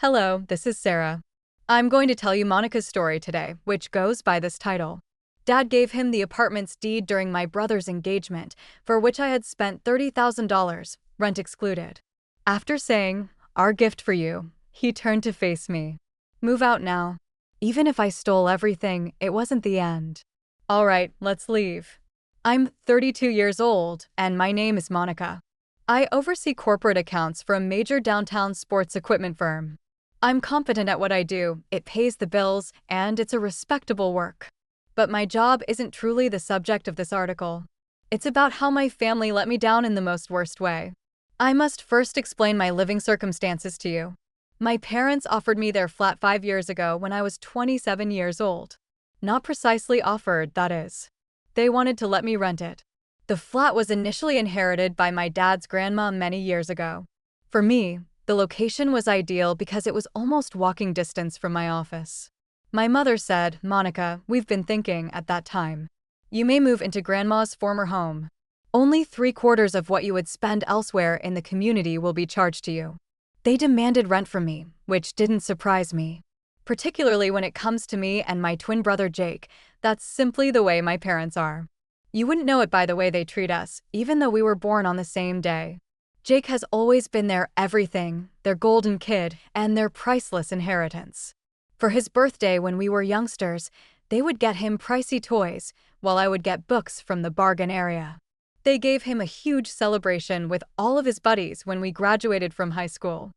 Hello, this is Sarah. I'm going to tell you Monica's story today, which goes by this title. Dad gave him the apartment's deed during my brother's engagement, for which I had spent $30,000, rent excluded. After saying, "Our gift for you," he turned to face me. "Move out now. Even if I stole everything, it wasn't the end. All right, let's leave." I'm 32 years old, and my name is Monica. I oversee corporate accounts for a major downtown sports equipment firm. I'm competent at what I do, it pays the bills, and it's a respectable work. But my job isn't truly the subject of this article. It's about how my family let me down in the most worst way. I must first explain my living circumstances to you. My parents offered me their flat 5 years ago when I was 27 years old. Not precisely offered, that is. They wanted to let me rent it. The flat was initially inherited by my dad's grandma many years ago. For me, the location was ideal because it was almost walking distance from my office. My mother said, "Monica, we've been thinking," at that time, "you may move into grandma's former home. Only 3/4 of what you would spend elsewhere in the community will be charged to you." They demanded rent from me, which didn't surprise me. Particularly when it comes to me and my twin brother Jake, that's simply the way my parents are. You wouldn't know it by the way they treat us, even though we were born on the same day. Jake has always been their everything, their golden kid, and their priceless inheritance. For his birthday when we were youngsters, they would get him pricey toys, while I would get books from the bargain area. They gave him a huge celebration with all of his buddies when we graduated from high school.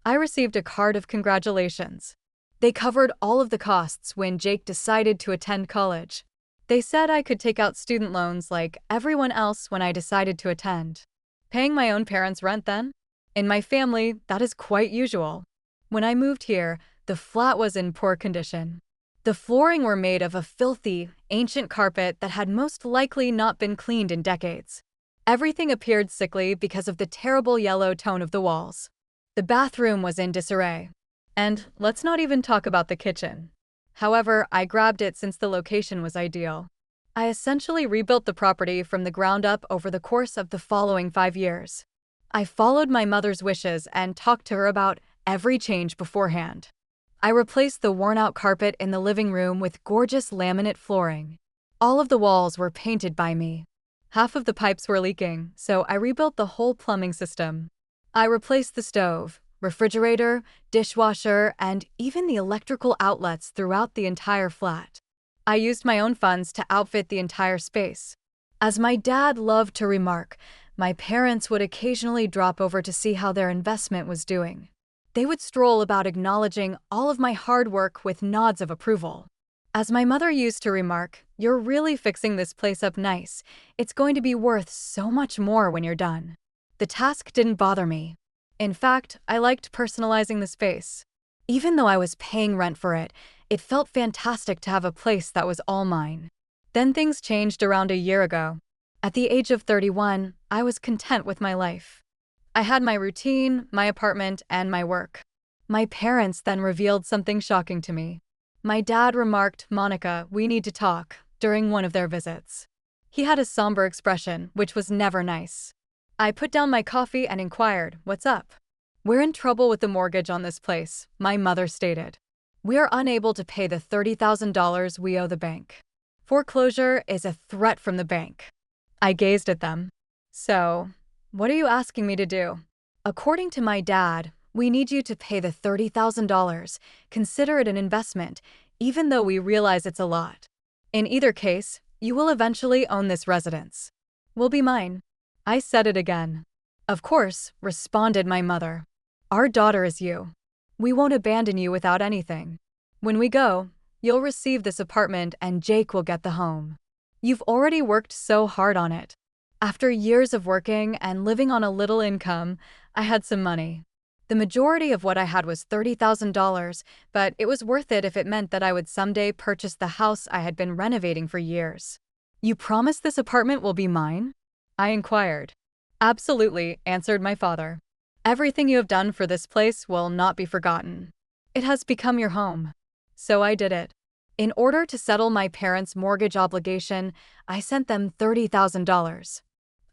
I received a card of congratulations. They covered all of the costs when Jake decided to attend college. They said I could take out student loans like everyone else when I decided to attend. Paying my own parents' rent then? In my family, that is quite usual. When I moved here, the flat was in poor condition. The flooring were made of a filthy, ancient carpet that had most likely not been cleaned in decades. Everything appeared sickly because of the terrible yellow tone of the walls. The bathroom was in disarray. And let's not even talk about the kitchen. However, I grabbed it since the location was ideal. I essentially rebuilt the property from the ground up over the course of the following 5 years. I followed my mother's wishes and talked to her about every change beforehand. I replaced the worn-out carpet in the living room with gorgeous laminate flooring. All of the walls were painted by me. Half of the pipes were leaking, so I rebuilt the whole plumbing system. I replaced the stove, refrigerator, dishwasher, and even the electrical outlets throughout the entire flat. I used my own funds to outfit the entire space. As my dad loved to remark, my parents would occasionally drop over to see how their investment was doing. They would stroll about acknowledging all of my hard work with nods of approval. As my mother used to remark, "You're really fixing this place up nice. It's going to be worth so much more when you're done." The task didn't bother me. In fact, I liked personalizing the space. Even though I was paying rent for it, it felt fantastic to have a place that was all mine. Then things changed around a year ago. At the age of 31, I was content with my life. I had my routine, my apartment, and my work. My parents then revealed something shocking to me. My dad remarked, "Monica, we need to talk," during one of their visits. He had a somber expression, which was never nice. I put down my coffee and inquired, "What's up?" "We're in trouble with the mortgage on this place," my mother stated. "We are unable to pay the $30,000 we owe the bank. Foreclosure is a threat from the bank." I gazed at them. "So, what are you asking me to do?" "According to my dad, we need you to pay the $30,000. Consider it an investment, even though we realize it's a lot. In either case, you will eventually own this residence. Will be mine." I said it again. "Of course," responded my mother. "Our daughter is you. We won't abandon you without anything. When we go, you'll receive this apartment and Jake will get the home. You've already worked so hard on it." After years of working and living on a little income, I had some money. The majority of what I had was $30,000, but it was worth it if it meant that I would someday purchase the house I had been renovating for years. "You promise this apartment will be mine?" I inquired. "Absolutely," answered my father. "Everything you have done for this place will not be forgotten. It has become your home." So I did it. In order to settle my parents' mortgage obligation, I sent them $30,000.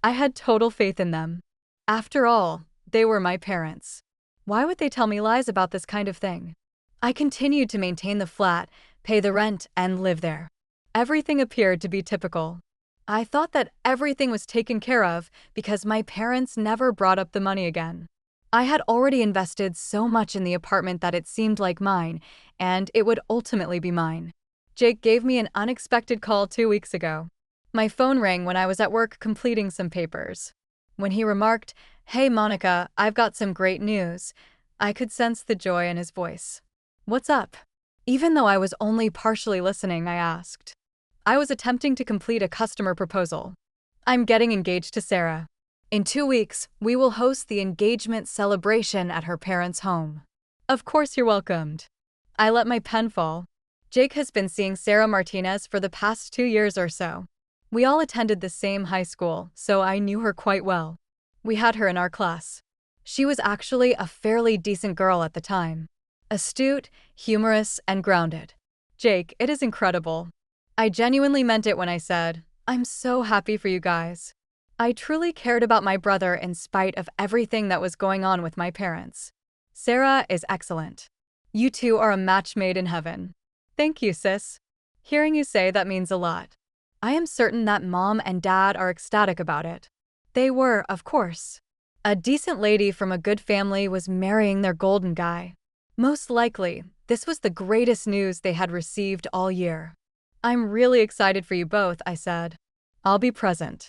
I had total faith in them. After all, they were my parents. Why would they tell me lies about this kind of thing? I continued to maintain the flat, pay the rent, and live there. Everything appeared to be typical. I thought that everything was taken care of because my parents never brought up the money again. I had already invested so much in the apartment that it seemed like mine, and it would ultimately be mine. Jake gave me an unexpected call 2 weeks ago. My phone rang when I was at work completing some papers. When he remarked, "Hey Monica, I've got some great news," I could sense the joy in his voice. "What's up?" Even though I was only partially listening, I asked. I was attempting to complete a customer proposal. "I'm getting engaged to Sarah. In 2 weeks, we will host the engagement celebration at her parents' home." "Of course you're welcomed." I let my pen fall. Jake has been seeing Sarah Martinez for the past 2 years or so. We all attended the same high school, so I knew her quite well. We had her in our class. She was actually a fairly decent girl at the time. Astute, humorous, and grounded. "Jake, it is incredible." I genuinely meant it when I said, "I'm so happy for you guys." I truly cared about my brother in spite of everything that was going on with my parents. "Sarah is excellent. You two are a match made in heaven." "Thank you, sis." Hearing you say that means a lot. I am certain that Mom and Dad are ecstatic about it. They were, of course. A decent lady from a good family was marrying their golden guy. Most likely, this was the greatest news they had received all year. "I'm really excited for you both," I said. "I'll be present."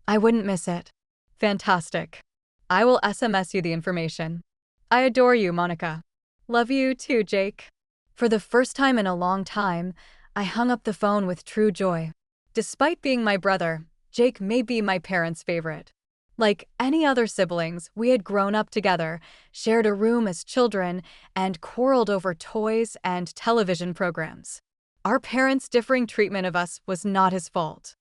"I wouldn't miss it." "Fantastic. I will SMS you the information." "I adore you, Monica." "Love you too, Jake." For the first time in a long time, I hung up the phone with true joy. Despite being my brother, Jake may be my parents' favorite. Like any other siblings, we had grown up together, shared a room as children, and quarreled over toys and television programs. Our parents' differing treatment of us was not his fault.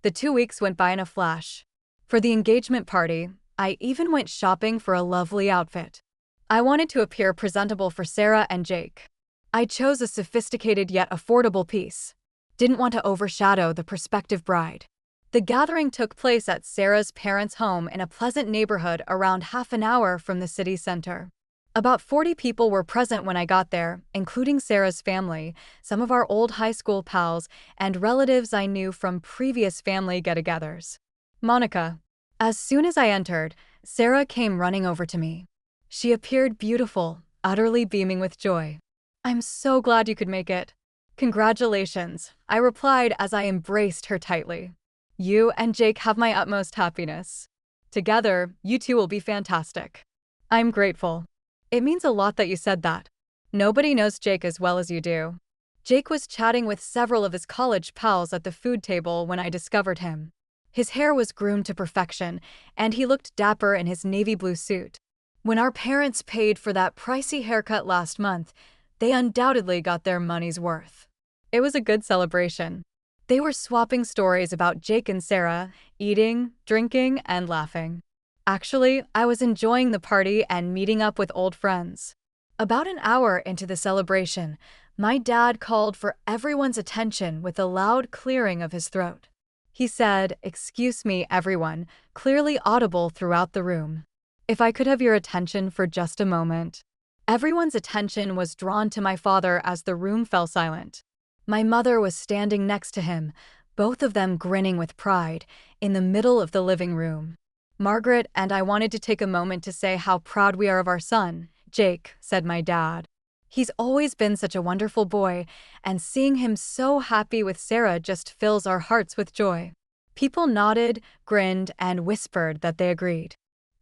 The 2 weeks went by in a flash. For the engagement party, I even went shopping for a lovely outfit. I wanted to appear presentable for Sarah and Jake. I chose a sophisticated yet affordable piece. Didn't want to overshadow the prospective bride. The gathering took place at Sarah's parents' home in a pleasant neighborhood around half an hour from the city center. About 40 people were present when I got there, including Sarah's family, some of our old high school pals, and relatives I knew from previous family get-togethers. "Monica." As soon as I entered, Sarah came running over to me. She appeared beautiful, utterly beaming with joy. "I'm so glad you could make it." "Congratulations," I replied as I embraced her tightly. "You and Jake have my utmost happiness. Together, you two will be fantastic." "I'm grateful." "It means a lot that you said that. Nobody knows Jake as well as you do." Jake was chatting with several of his college pals at the food table when I discovered him. His hair was groomed to perfection, and he looked dapper in his navy blue suit. When our parents paid for that pricey haircut last month, they undoubtedly got their money's worth. It was a good celebration. They were swapping stories about Jake and Sarah, eating, drinking, and laughing. Actually, I was enjoying the party and meeting up with old friends. About an hour into the celebration, my dad called for everyone's attention with a loud clearing of his throat. He said, "Excuse me, everyone," clearly audible throughout the room. "If I could have your attention for just a moment." Everyone's attention was drawn to my father as the room fell silent. My mother was standing next to him, both of them grinning with pride, in the middle of the living room. "Margaret and I wanted to take a moment to say how proud we are of our son, Jake," said my dad. "He's always been such a wonderful boy, and seeing him so happy with Sarah just fills our hearts with joy." People nodded, grinned, and whispered that they agreed.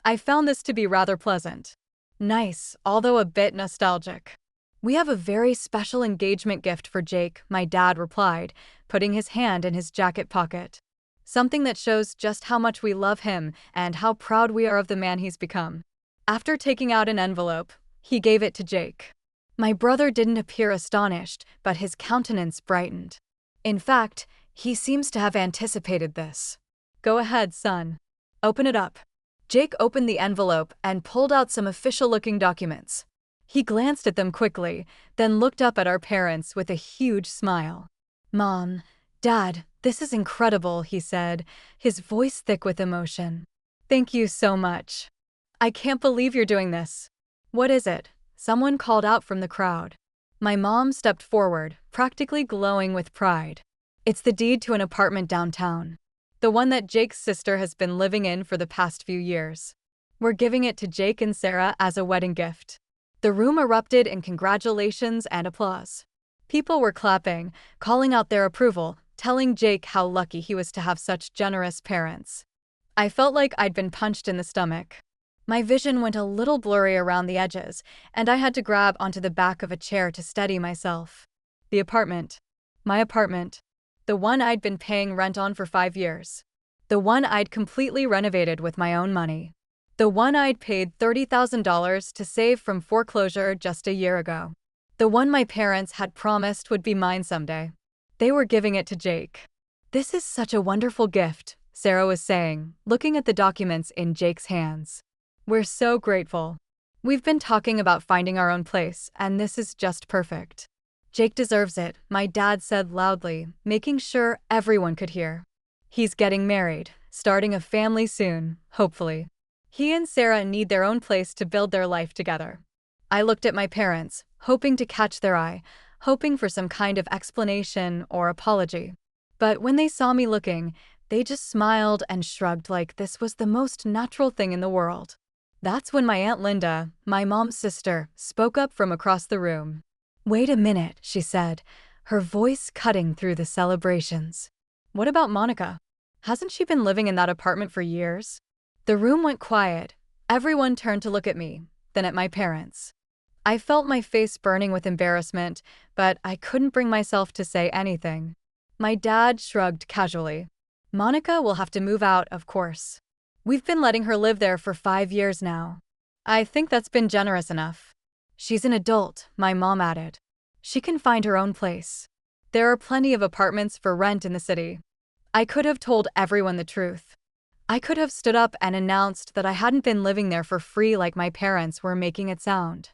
I found this to be rather pleasant. Nice, although a bit nostalgic. "We have a very special engagement gift for Jake," my dad replied, putting his hand in his jacket pocket. "Something that shows just how much we love him and how proud we are of the man he's become." After taking out an envelope, he gave it to Jake. My brother didn't appear astonished, but his countenance brightened. In fact, he seems to have anticipated this. "Go ahead, son. Open it up." Jake opened the envelope and pulled out some official-looking documents. He glanced at them quickly, then looked up at our parents with a huge smile. "Mom, Dad, this is incredible," he said, his voice thick with emotion. "Thank you so much. I can't believe you're doing this." "What is it?" someone called out from the crowd. My mom stepped forward, practically glowing with pride. "It's the deed to an apartment downtown. The one that Jake's sister has been living in for the past few years. We're giving it to Jake and Sarah as a wedding gift." The room erupted in congratulations and applause. People were clapping, calling out their approval, telling Jake how lucky he was to have such generous parents. I felt like I'd been punched in the stomach. My vision went a little blurry around the edges, and I had to grab onto the back of a chair to steady myself. The apartment. My apartment. The one I'd been paying rent on for 5 years. The one I'd completely renovated with my own money. The one I'd paid $30,000 to save from foreclosure just a year ago. The one my parents had promised would be mine someday. They were giving it to Jake. "This is such a wonderful gift," Sarah was saying, looking at the documents in Jake's hands. "We're so grateful. We've been talking about finding our own place, and this is just perfect. Jake deserves it," my dad said loudly, making sure everyone could hear. "He's getting married, starting a family soon, hopefully. He and Sarah need their own place to build their life together." I looked at my parents, hoping to catch their eye, hoping for some kind of explanation or apology. But when they saw me looking, they just smiled and shrugged like this was the most natural thing in the world. That's when my Aunt Linda, my mom's sister, spoke up from across the room. "Wait a minute," she said, her voice cutting through the celebrations. "What about Monica? Hasn't she been living in that apartment for years?" The room went quiet. Everyone turned to look at me, then at my parents. I felt my face burning with embarrassment, but I couldn't bring myself to say anything. My dad shrugged casually. "Monica will have to move out, of course. We've been letting her live there for 5 years now. I think that's been generous enough. She's an adult," my mom added. "She can find her own place. There are plenty of apartments for rent in the city." I could have told everyone the truth. I could have stood up and announced that I hadn't been living there for free like my parents were making it sound.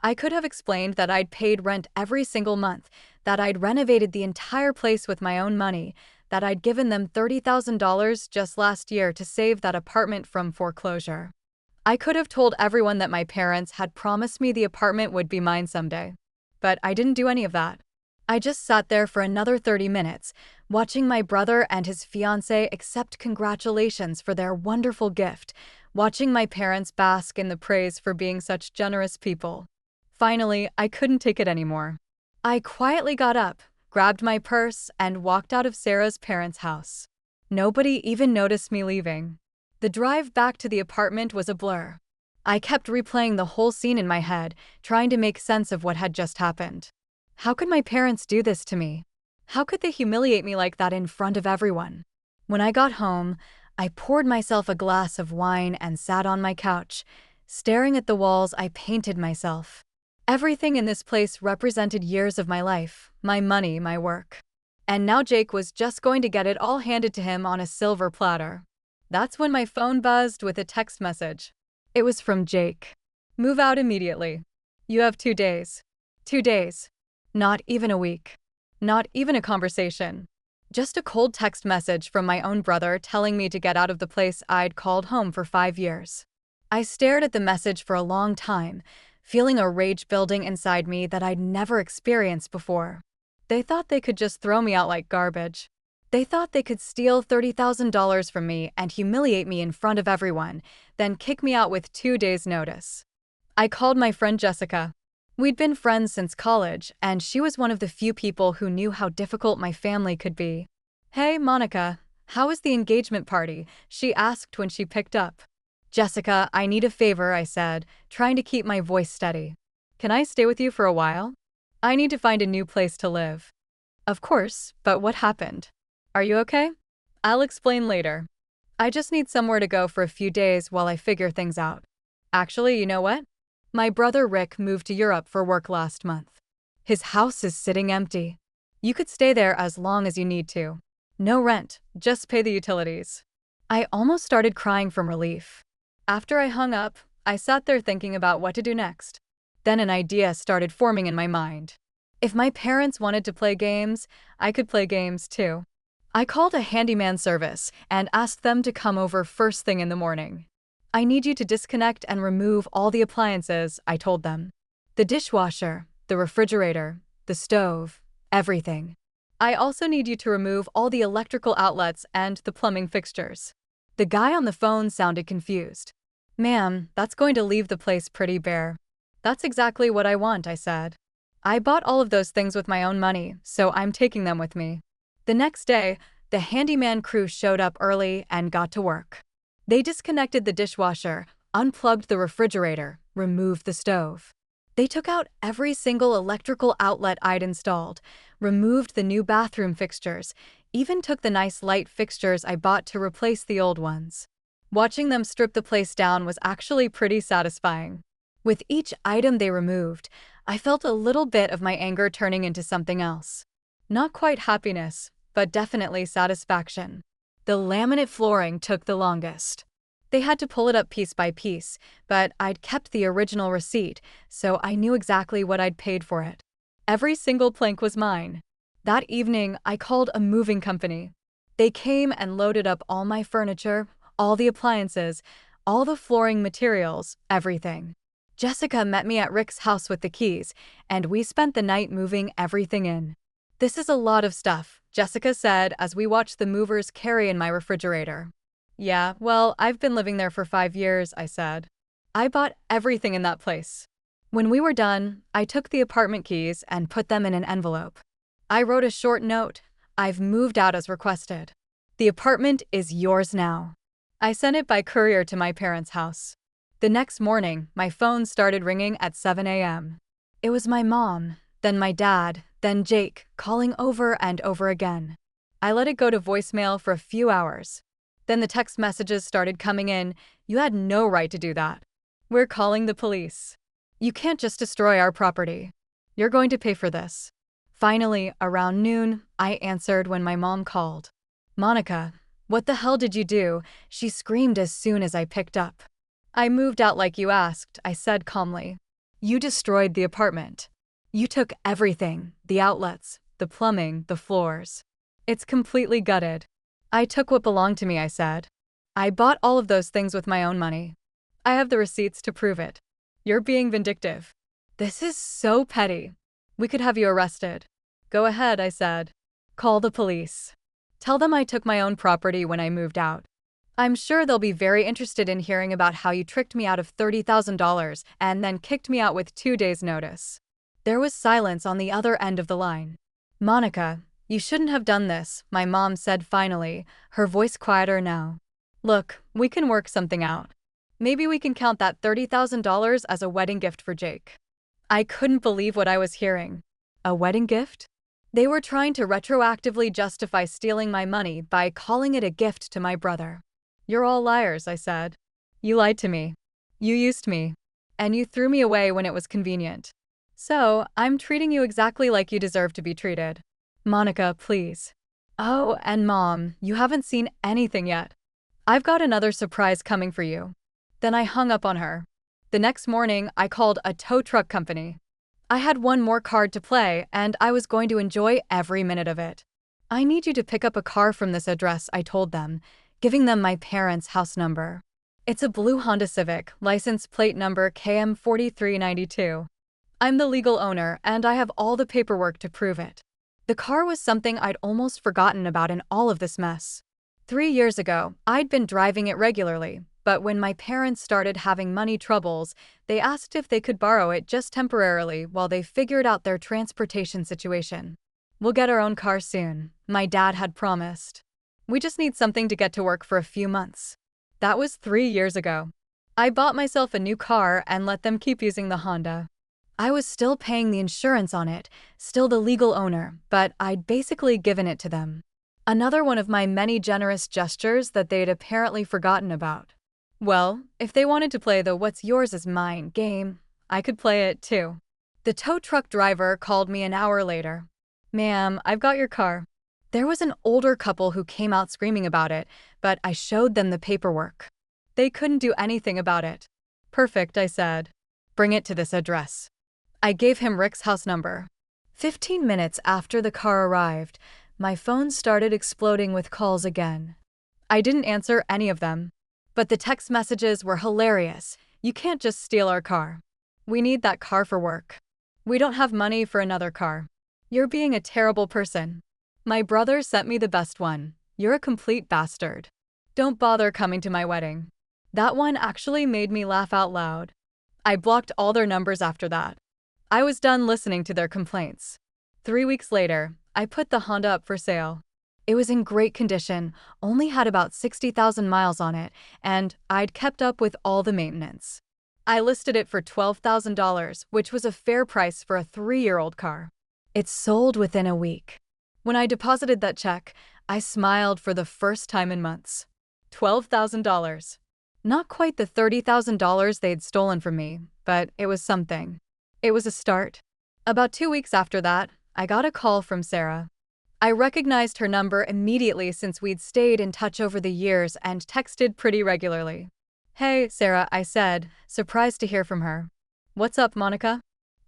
I could have explained that I'd paid rent every single month, that I'd renovated the entire place with my own money, that I'd given them $30,000 just last year to save that apartment from foreclosure. I could have told everyone that my parents had promised me the apartment would be mine someday. But I didn't do any of that. I just sat there for another 30 minutes, watching my brother and his fiancée accept congratulations for their wonderful gift, watching my parents bask in the praise for being such generous people. Finally, I couldn't take it anymore. I quietly got up, grabbed my purse, and walked out of Sarah's parents' house. Nobody even noticed me leaving. The drive back to the apartment was a blur. I kept replaying the whole scene in my head, trying to make sense of what had just happened. How could my parents do this to me? How could they humiliate me like that in front of everyone? When I got home, I poured myself a glass of wine and sat on my couch, staring at the walls I painted myself. Everything in this place represented years of my life, my money, my work. And now Jake was just going to get it all handed to him on a silver platter. That's when my phone buzzed with a text message. It was from Jake. "Move out immediately. You have 2 days. 2 days. Not even a week. Not even a conversation. Just a cold text message from my own brother telling me to get out of the place I'd called home for 5 years. I stared at the message for a long time, feeling a rage building inside me that I'd never experienced before. They thought they could just throw me out like garbage. They thought they could steal $30,000 from me and humiliate me in front of everyone, then kick me out with 2 days' notice. I called my friend Jessica. We'd been friends since college, and she was one of the few people who knew how difficult my family could be. "Hey, Monica, how was the engagement party?" she asked when she picked up. "Jessica, I need a favor," I said, trying to keep my voice steady. "Can I stay with you for a while? I need to find a new place to live." "Of course, but what happened? Are you okay?" "I'll explain later. I just need somewhere to go for a few days while I figure things out. Actually, you know what? My brother Rick moved to Europe for work last month. His house is sitting empty. You could stay there as long as you need to. No rent, just pay the utilities." I almost started crying from relief. After I hung up, I sat there thinking about what to do next. Then an idea started forming in my mind. If my parents wanted to play games, I could play games too. I called a handyman service and asked them to come over first thing in the morning. I need you to disconnect and remove all the appliances, I told them. The dishwasher, the refrigerator, the stove, everything. I also need you to remove all the electrical outlets and the plumbing fixtures. The guy on the phone sounded confused. Ma'am, that's going to leave the place pretty bare. That's exactly what I want, I said. I bought all of those things with my own money, so I'm taking them with me. The next day, the handyman crew showed up early and got to work. They disconnected the dishwasher, unplugged the refrigerator, removed the stove. They took out every single electrical outlet I'd installed, removed the new bathroom fixtures, even took the nice light fixtures I bought to replace the old ones. Watching them strip the place down was actually pretty satisfying. With each item they removed, I felt a little bit of my anger turning into something else. Not quite happiness, but definitely satisfaction. The laminate flooring took the longest. They had to pull it up piece by piece, but I'd kept the original receipt, so I knew exactly what I'd paid for it. Every single plank was mine. That evening, I called a moving company. They came and loaded up all my furniture, all the appliances, all the flooring materials, everything. Jessica met me at Rick's house with the keys, and we spent the night moving everything in. This is a lot of stuff, Jessica said as we watched the movers carry in my refrigerator. Yeah, well, I've been living there for 5 years, I said. I bought everything in that place. When we were done, I took the apartment keys and put them in an envelope. I wrote a short note. I've moved out as requested. The apartment is yours now. I sent it by courier to my parents' house. The next morning, my phone started ringing at 7 a.m. It was my mom, then my dad, then Jake, calling over and over again. I let it go to voicemail for a few hours. Then the text messages started coming in. You had no right to do that. We're calling the police. You can't just destroy our property. You're going to pay for this. Finally, around noon, I answered when my mom called. Monica, what the hell did you do? She screamed as soon as I picked up. I moved out like you asked, I said calmly. You destroyed the apartment. You took everything, the outlets, the plumbing, the floors. It's completely gutted. I took what belonged to me, I said. I bought all of those things with my own money. I have the receipts to prove it. You're being vindictive. This is so petty. We could have you arrested. Go ahead, I said. Call the police. Tell them I took my own property when I moved out. I'm sure they'll be very interested in hearing about how you tricked me out of $30,000 and then kicked me out with 2 days' notice. There was silence on the other end of the line. Monica, you shouldn't have done this, my mom said finally, her voice quieter now. Look, we can work something out. Maybe we can count that $30,000 as a wedding gift for Jake. I couldn't believe what I was hearing. A wedding gift? They were trying to retroactively justify stealing my money by calling it a gift to my brother. You're all liars, I said. You lied to me. You used me. And you threw me away when it was convenient. So, I'm treating you exactly like you deserve to be treated. Monica, please. Oh, and Mom, you haven't seen anything yet. I've got another surprise coming for you. Then I hung up on her. The next morning, I called a tow truck company. I had one more card to play, and I was going to enjoy every minute of it. I need you to pick up a car from this address, I told them, giving them my parents' house number. It's a blue Honda Civic, license plate number KM4392. I'm the legal owner, and I have all the paperwork to prove it. The car was something I'd almost forgotten about in all of this mess. 3 years ago, I'd been driving it regularly, but when my parents started having money troubles, they asked if they could borrow it just temporarily while they figured out their transportation situation. We'll get our own car soon, my dad had promised. We just need something to get to work for a few months. That was 3 years ago. I bought myself a new car and let them keep using the Honda. I was still paying the insurance on it, still the legal owner, but I'd basically given it to them. Another one of my many generous gestures that they'd apparently forgotten about. Well, if they wanted to play the what's yours is mine game, I could play it too. The tow truck driver called me an hour later. Ma'am, I've got your car. There was an older couple who came out screaming about it, but I showed them the paperwork. They couldn't do anything about it. Perfect, I said. Bring it to this address. I gave him Rick's house number. 15 minutes after the car arrived, my phone started exploding with calls again. I didn't answer any of them. But the text messages were hilarious. You can't just steal our car. We need that car for work. We don't have money for another car. You're being a terrible person. My brother sent me the best one. You're a complete bastard. Don't bother coming to my wedding. That one actually made me laugh out loud. I blocked all their numbers after that. I was done listening to their complaints. 3 weeks later, I put the Honda up for sale. It was in great condition, only had about 60,000 miles on it, and I'd kept up with all the maintenance. I listed it for $12,000, which was a fair price for a 3-year-old car. It sold within a week. When I deposited that check, I smiled for the first time in months. $12,000. Not quite the $30,000 they'd stolen from me, but it was something. It was a start. About 2 weeks after that, I got a call from Sarah. I recognized her number immediately since we'd stayed in touch over the years and texted pretty regularly. "Hey, Sarah," I said, surprised to hear from her. "What's up, Monica?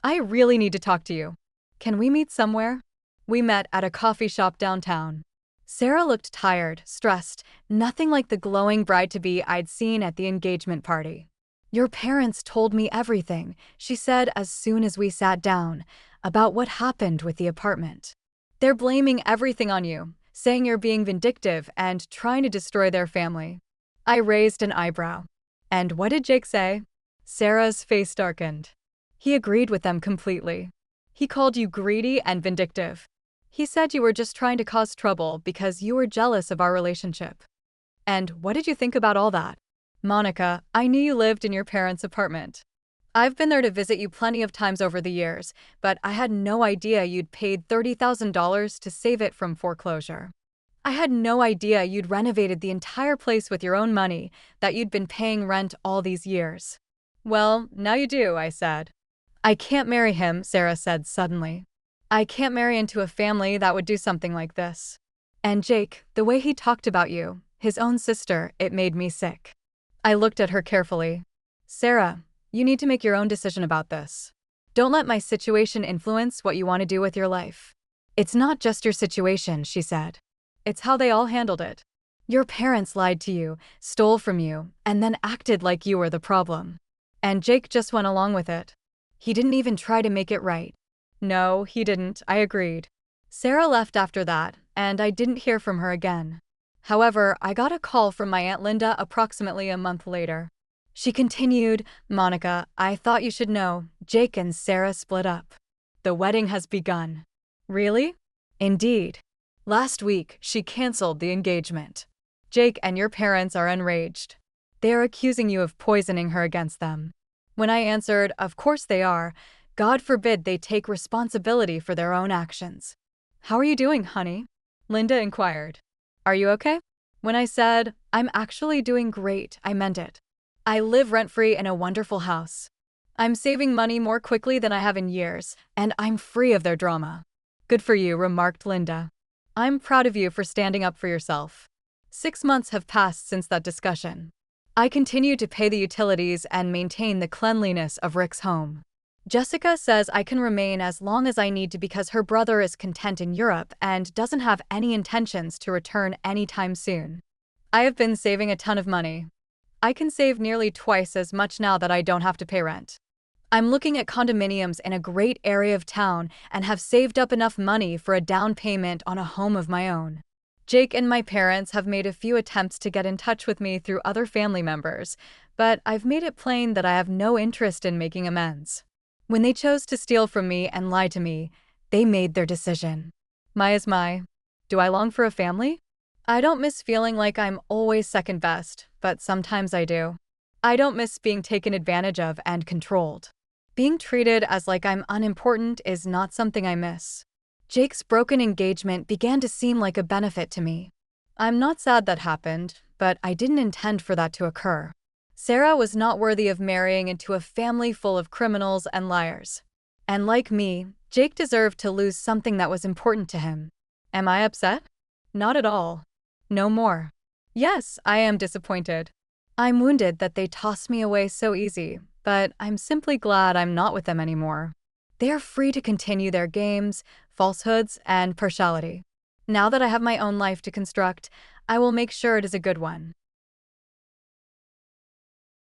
I really need to talk to you. Can we meet somewhere?" We met at a coffee shop downtown. Sarah looked tired, stressed, nothing like the glowing bride-to-be I'd seen at the engagement party. "Your parents told me everything," she said as soon as we sat down, "about what happened with the apartment. They're blaming everything on you, saying you're being vindictive and trying to destroy their family." I raised an eyebrow. "And what did Jake say?" Sarah's face darkened. "He agreed with them completely. He called you greedy and vindictive. He said you were just trying to cause trouble because you were jealous of our relationship." "And what did you think about all that?" "Monica, I knew you lived in your parents' apartment. I've been there to visit you plenty of times over the years, but I had no idea you'd paid $30,000 to save it from foreclosure. I had no idea you'd renovated the entire place with your own money, that you'd been paying rent all these years." "Well, now you do," I said. "I can't marry him," Sarah said suddenly. "I can't marry into a family that would do something like this. And Jake, the way he talked about you, his own sister, it made me sick." I looked at her carefully. "Sarah, you need to make your own decision about this. Don't let my situation influence what you want to do with your life." "It's not just your situation," she said. "It's how they all handled it. Your parents lied to you, stole from you, and then acted like you were the problem. And Jake just went along with it. He didn't even try to make it right." "No, he didn't," I agreed. Sarah left after that, and I didn't hear from her again. However, I got a call from my Aunt Linda approximately a month later. She continued, "Monica, I thought you should know, Jake and Sarah split up. The wedding has begun." "Really?" "Indeed. Last week, she canceled the engagement. Jake and your parents are enraged. They are accusing you of poisoning her against them." When I answered, "Of course they are. God forbid they take responsibility for their own actions." "How are you doing, honey?" Linda inquired. "Are you okay?" When I said, "I'm actually doing great," I meant it. I live rent-free in a wonderful house. I'm saving money more quickly than I have in years, and I'm free of their drama." "Good for you," remarked Linda. "I'm proud of you for standing up for yourself." 6 months have passed since that discussion. I continue to pay the utilities and maintain the cleanliness of Rick's home. Jessica says I can remain as long as I need to because her brother is content in Europe and doesn't have any intentions to return anytime soon. I have been saving a ton of money. I can save nearly twice as much now that I don't have to pay rent. I'm looking at condominiums in a great area of town and have saved up enough money for a down payment on a home of my own. Jake and my parents have made a few attempts to get in touch with me through other family members, but I've made it plain that I have no interest in making amends. When they chose to steal from me and lie to me, they made their decision. My is my. Do I long for a family? I don't miss feeling like I'm always second best, but sometimes I do. I don't miss being taken advantage of and controlled. Being treated as like I'm unimportant is not something I miss. Jake's broken engagement began to seem like a benefit to me. I'm not sad that happened, but I didn't intend for that to occur. Sarah was not worthy of marrying into a family full of criminals and liars. And like me, Jake deserved to lose something that was important to him. Am I upset? Not at all. No more. Yes, I am disappointed. I'm wounded that they tossed me away so easy, but I'm simply glad I'm not with them anymore. They are free to continue their games, falsehoods, and partiality. Now that I have my own life to construct, I will make sure it is a good one.